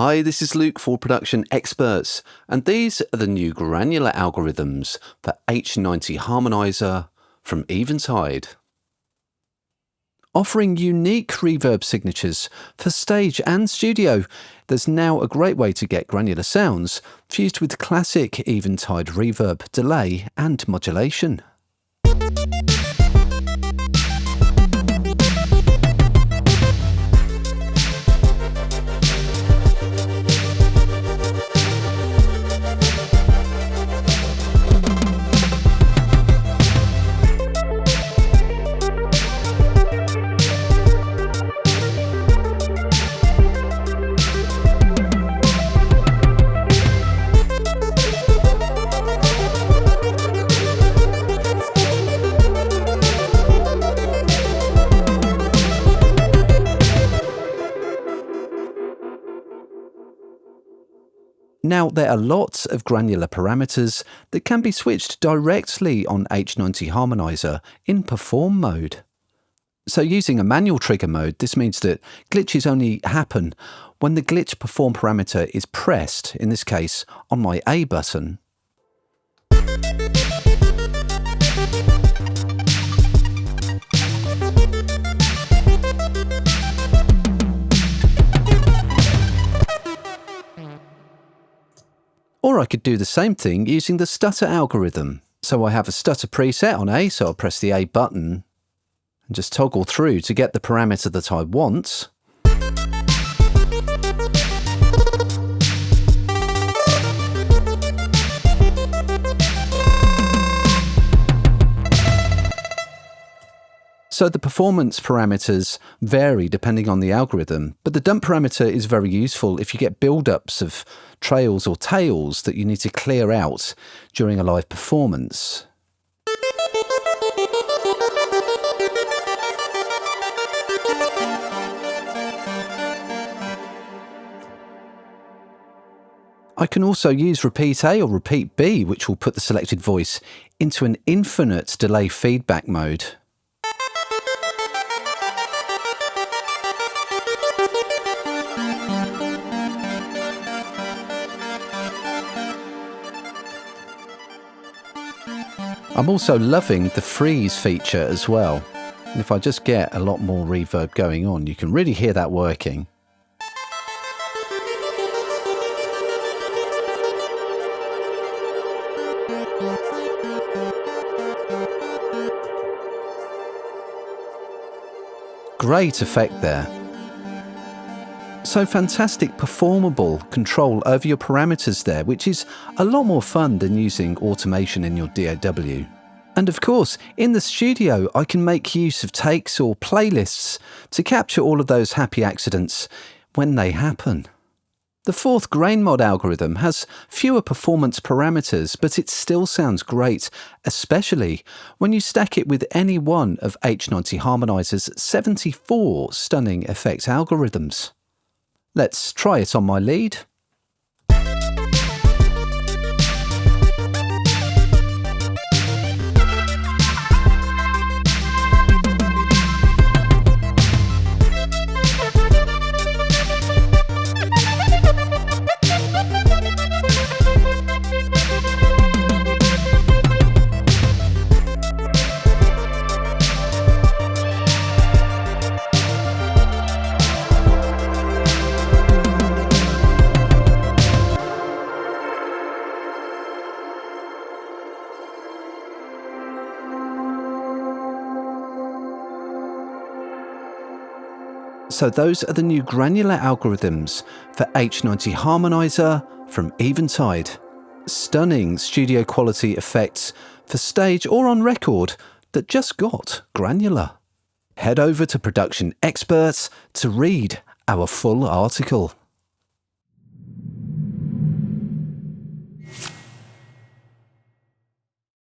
Hi, this is Luke for Production Experts, and these are the new Granular algorithms for H90 Harmonizer from Eventide. Offering unique reverb signatures for stage and studio, there's now a great way to get granular sounds fused with classic Eventide reverb, delay and modulation. Now, there are lots of granular parameters that can be switched directly on H90 Harmonizer in perform mode. So using a manual trigger mode, this means that glitches only happen when the glitch perform parameter is pressed, in this case on my A button. Or I could do the same thing using the stutter algorithm. So I have a stutter preset on A, so I'll press the A button and just toggle through to get the parameter that I want. So the performance parameters vary depending on the algorithm, but the dump parameter is very useful if you get build-ups of trails or tails that you need to clear out during a live performance. I can also use repeat A or repeat B, which will put the selected voice into an infinite delay feedback mode. I'm also loving the freeze feature as well. And if I just get a lot more reverb going on, you can really hear that working. Great effect there. So fantastic performable control over your parameters there, which is a lot more fun than using automation in your DAW. And of course, in the studio, I can make use of takes or playlists to capture all of those happy accidents when they happen. The fourth GrainMod algorithm has fewer performance parameters, but it still sounds great, especially when you stack it with any one of H90 Harmonizer's 74 stunning effect algorithms. Let's try it on my lead. So those are the new granular algorithms for H90 Harmonizer from Eventide. Stunning studio quality effects for stage or on record that just got granular. Head over to Production Experts to read our full article.